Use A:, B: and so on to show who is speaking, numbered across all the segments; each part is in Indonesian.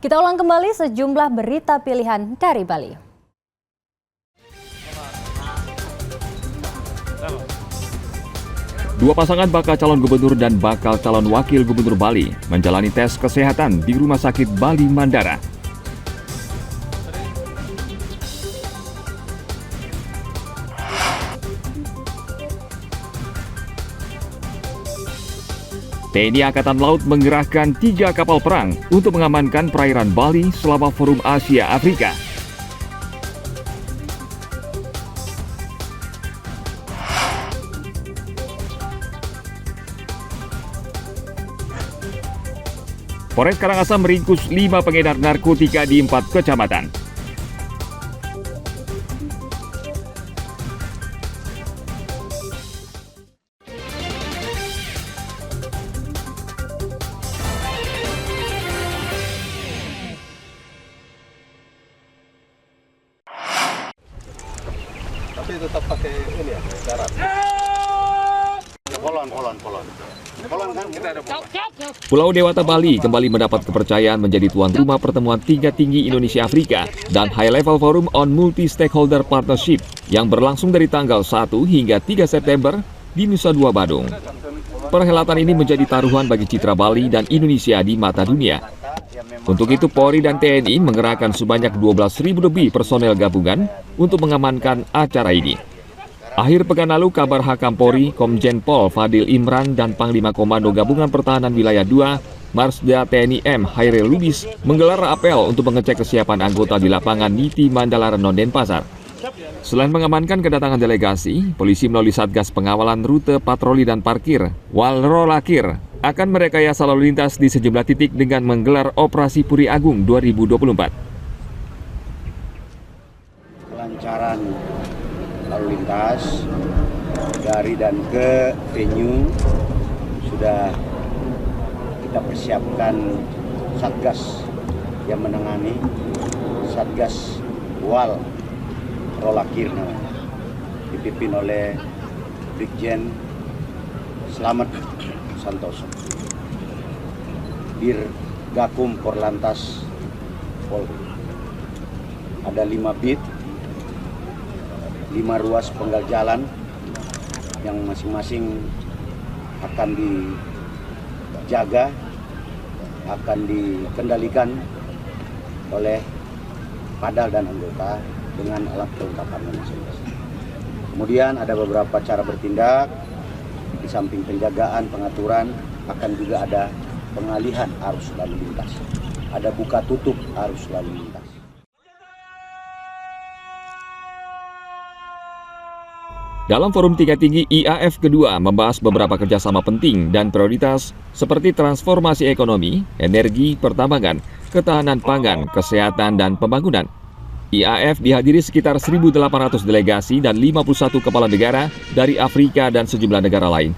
A: Kita ulang kembali sejumlah berita pilihan dari Bali.
B: Dua pasangan bakal calon gubernur dan bakal calon wakil gubernur Bali menjalani tes kesehatan di Rumah Sakit Bali Mandara. TNI Angkatan Laut mengerahkan 3 kapal perang untuk mengamankan perairan Bali selama Forum Asia Afrika. Polres Karangasem meringkus 5 pengedar narkotika di 4 kecamatan.
C: Tapi tetap pakai ini ya, darat. Polon kan kita ada polon.
B: Pulau Dewata Bali kembali mendapat kepercayaan menjadi tuan rumah pertemuan tingkat tinggi Indonesia Afrika dan High Level Forum on Multi-Stakeholder Partnership yang berlangsung dari tanggal 1 hingga 3 September di Nusa Dua Badung. Perhelatan ini menjadi taruhan bagi citra Bali dan Indonesia di mata dunia. Untuk itu Polri dan TNI mengerahkan sebanyak 12.000 lebih personel gabungan untuk mengamankan acara ini. Akhir pekan lalu, Kabar Hakam Polri, Komjen Pol Fadil Imran dan Panglima Komando Gabungan Pertahanan Wilayah 2, Marsda TNI M. Hairil Lubis menggelar apel untuk mengecek kesiapan anggota di lapangan Niti Mandala Renon Denpasar. Selain mengamankan kedatangan delegasi, polisi melalui Satgas Pengawalan Rute Patroli dan Parkir, Walrolakir, akan merekayasa lalu lintas di sejumlah titik dengan menggelar Operasi Puri Agung 2024.
D: Kelancaran lalu lintas dari dan ke venue sudah kita persiapkan Satgas yang menangani, Satgas Wal Rolakir namanya, dipimpin oleh Brigjen Slamet Santoso, Dir Gakum Korlantas Polri. Ada 5 bit, 5 ruas penggal jalan yang masing-masing akan dijaga, akan dikendalikan oleh padal dan anggota dengan alat kelengkapannya masing-masing. Kemudian ada beberapa cara bertindak, di samping penjagaan, pengaturan, akan juga ada pengalihan arus lalu lintas. Ada buka tutup arus lalu lintas.
B: Dalam forum tingkat tinggi IAF kedua membahas beberapa kerjasama penting dan prioritas seperti transformasi ekonomi, energi, pertambangan, ketahanan pangan, kesehatan, dan pembangunan. IAF dihadiri sekitar 1.800 delegasi dan 51 kepala negara dari Afrika dan sejumlah negara lain.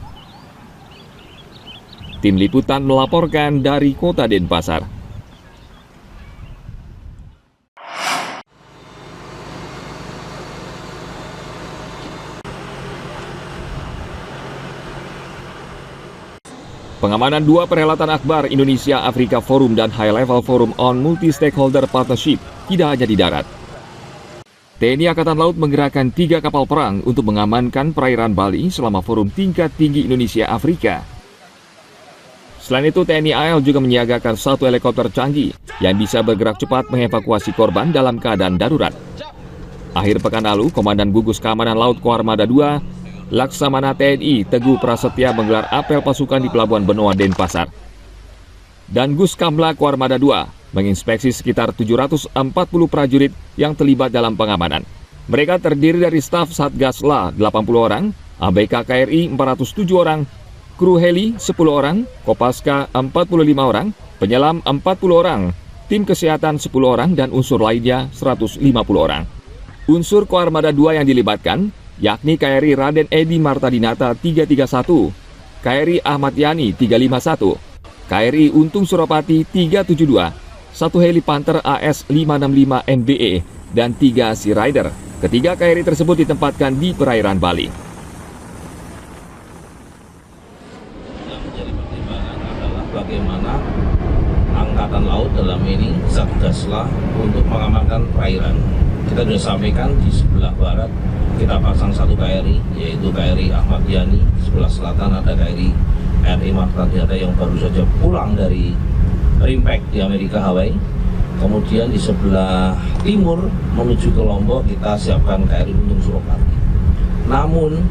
B: Tim Liputan melaporkan dari Kota Denpasar. Pengamanan 2 perhelatan akbar Indonesia Afrika Forum dan High Level Forum on Multi-Stakeholder Partnership tidak hanya di darat. TNI Angkatan Laut menggerakkan 3 kapal perang untuk mengamankan perairan Bali selama Forum Tingkat Tinggi Indonesia Afrika. Selain itu, TNI AL juga menyiagakan 1 helikopter canggih yang bisa bergerak cepat mengevakuasi korban dalam keadaan darurat. Akhir pekan lalu, Komandan Gugus Keamanan Laut Koarmada II, Laksamana TNI Teguh Prasetya menggelar apel pasukan di Pelabuhan Benoa Denpasar. Dan Guskamla Koarmada II menginspeksi sekitar 740 prajurit yang terlibat dalam pengamanan. Mereka terdiri dari staf Satgas La 80 orang, ABK KRI 407 orang, kru heli 10 orang, Kopaska 45 orang, penyelam 40 orang, tim kesehatan 10 orang, dan unsur lainnya 150 orang. Unsur Koarmada II yang dilibatkan yakni KRI Raden Edi Martadinata 331, KRI Ahmad Yani 351, KRI Untung Suropati 372, 1 heli Panther AS 565 MBE, dan 3 Sea Rider. Ketiga KRI tersebut ditempatkan di perairan Bali.
E: Yang menjadi pertimbangan adalah bagaimana Angkatan Laut dalam ini Satgaslah untuk mengamankan perairan. Kita sudah sampaikan di sebelah barat kita pasang satu KRI, yaitu KRI Ahmad Yani. Sebelah selatan ada KRI RI Martadiata yang baru saja pulang dari Impact di Amerika, Hawaii. Kemudian di sebelah timur menuju ke Lombok kita siapkan KRI Untung Suropati. Namun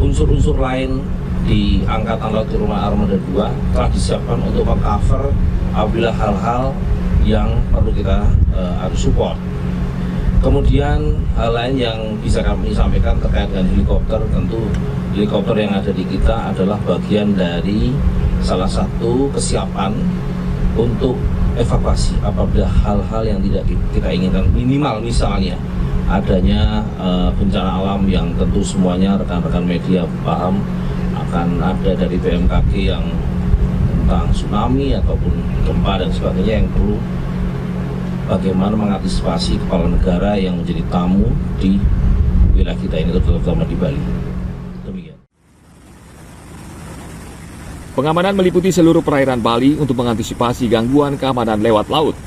E: unsur-unsur lain di Angkatan Laut Rumah Armada 2 telah disiapkan untuk meng-cover apabila hal-hal yang perlu kita harus support. Kemudian hal lain yang bisa kami sampaikan terkait dengan helikopter, tentu helikopter yang ada di kita adalah bagian dari salah satu kesiapan untuk evakuasi apabila hal-hal yang tidak kita inginkan, minimal misalnya adanya bencana alam yang tentu semuanya rekan-rekan media paham akan ada dari BMKG yang tentang tsunami ataupun gempa dan sebagainya, yang perlu bagaimana mengantisipasi kepala negara yang menjadi tamu di wilayah kita ini, terutama di Bali. Demikian.
B: Pengamanan meliputi seluruh perairan Bali untuk mengantisipasi gangguan keamanan lewat laut.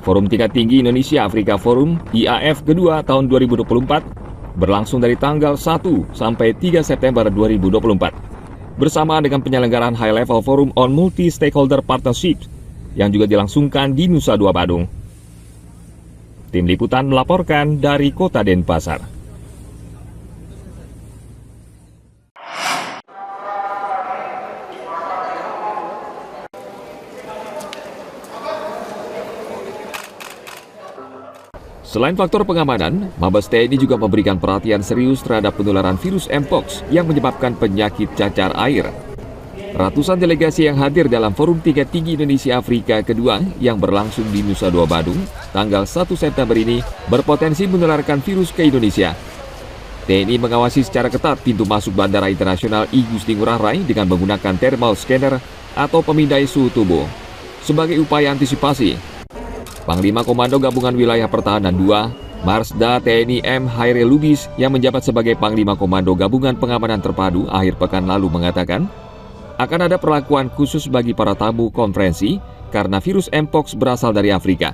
B: Forum Tingkat Tinggi Indonesia Afrika Forum IAF kedua tahun 2024 berlangsung dari tanggal 1 sampai 3 September 2024 bersamaan dengan penyelenggaraan High Level Forum on Multi-Stakeholder Partnership yang juga dilangsungkan di Nusa Dua Badung. Tim Liputan melaporkan dari Kota Denpasar. Selain faktor pengamanan, Mabes TNI juga memberikan perhatian serius terhadap penularan virus Mpox yang menyebabkan penyakit cacar air. Ratusan delegasi yang hadir dalam Forum Tingkat Tinggi Indonesia Afrika kedua yang berlangsung di Nusa Dua Badung tanggal 1 September ini berpotensi menularkan virus ke Indonesia. TNI mengawasi secara ketat pintu masuk Bandara Internasional I Gusti Ngurah Rai dengan menggunakan thermal scanner atau pemindai suhu tubuh. Sebagai upaya antisipasi, Panglima Komando Gabungan Wilayah Pertahanan II, Marsda TNI M. Hairil Lubis yang menjabat sebagai Panglima Komando Gabungan Pengamanan Terpadu akhir pekan lalu mengatakan, akan ada perlakuan khusus bagi para tamu konferensi karena virus Mpox berasal dari Afrika.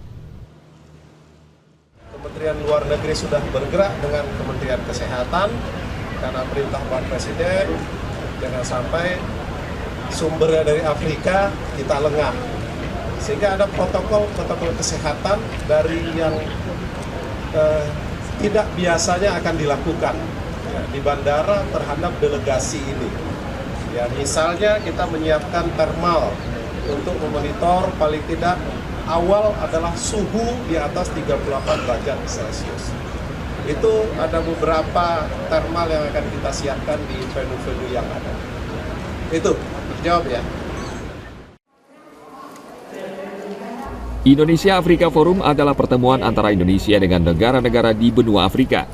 C: Kementerian Luar Negeri sudah bergerak dengan Kementerian Kesehatan karena perintah Pak Presiden jangan sampai sumbernya dari Afrika kita lengah. Sehingga ada protokol kesehatan dari yang tidak biasanya akan dilakukan di bandara terhadap delegasi ini. Ya, misalnya kita menyiapkan thermal untuk memonitor paling tidak awal adalah suhu di atas 38 derajat Celcius. Itu ada beberapa thermal yang akan kita siapkan di venue-venue yang ada. Itu, jawab ya.
B: Indonesia Afrika Forum adalah pertemuan antara Indonesia dengan negara-negara di benua Afrika.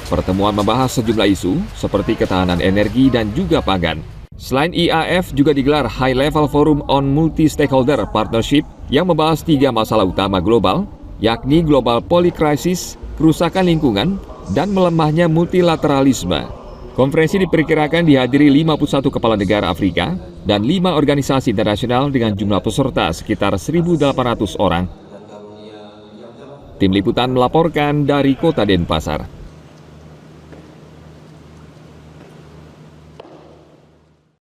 B: Pertemuan membahas sejumlah isu seperti ketahanan energi dan juga pangan. Selain IAF juga digelar High Level Forum on Multi-Stakeholder Partnership yang membahas 3 masalah utama global, yakni global polycrisis, kerusakan lingkungan, dan melemahnya multilateralisme. Konferensi diperkirakan dihadiri 51 kepala negara Afrika dan 5 organisasi internasional dengan jumlah peserta sekitar 1.800 orang. Tim Liputan melaporkan dari Kota Denpasar.